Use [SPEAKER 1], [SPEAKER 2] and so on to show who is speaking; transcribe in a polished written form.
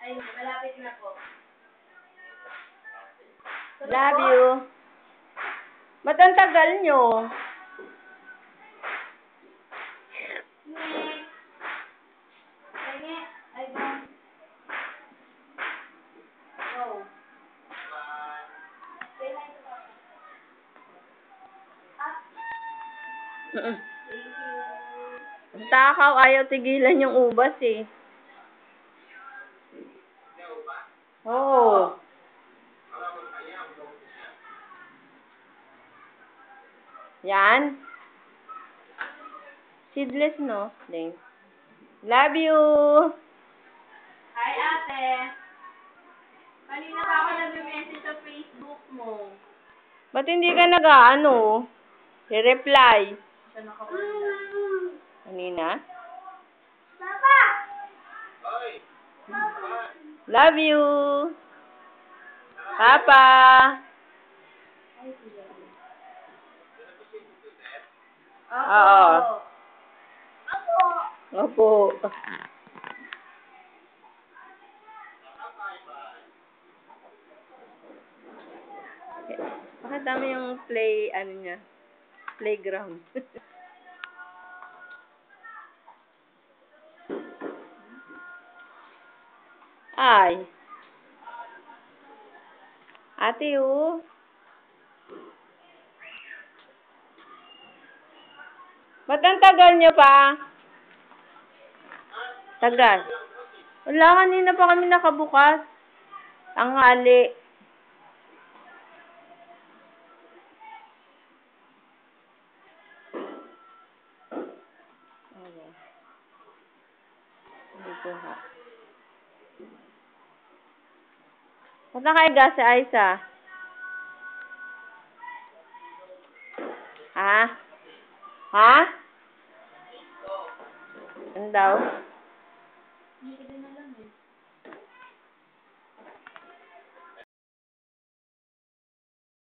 [SPEAKER 1] Ay, malapit na po.
[SPEAKER 2] Love you. Ba't ang tagal nyo?
[SPEAKER 1] Ay, ba? Wow. Say hi to Papa.
[SPEAKER 2] Mm-mm.
[SPEAKER 1] Thank you.
[SPEAKER 2] Ang takaw, ayaw tigilan yung ubas eh. Oo. Yan. Seedless, no? Ding. Love you.
[SPEAKER 1] Hi, ate. Kanina pa ako nag-message sa Facebook mo.
[SPEAKER 2] Ba't hindi ka nag-ano? I-reply.
[SPEAKER 1] Siya nakauna.
[SPEAKER 2] Kanina?
[SPEAKER 1] Papa!
[SPEAKER 2] Love you. Papa. Oo. Opo. Bakit dami yung playground. Ay. Ate, oh. Ba't ang tagal nyo pa? Tagal. Wala, kanina pa kami nakabukas. Ang hali. Okay. Dito ha. Ba't nakaiga si Aiza? Ha? Ha? Ano daw?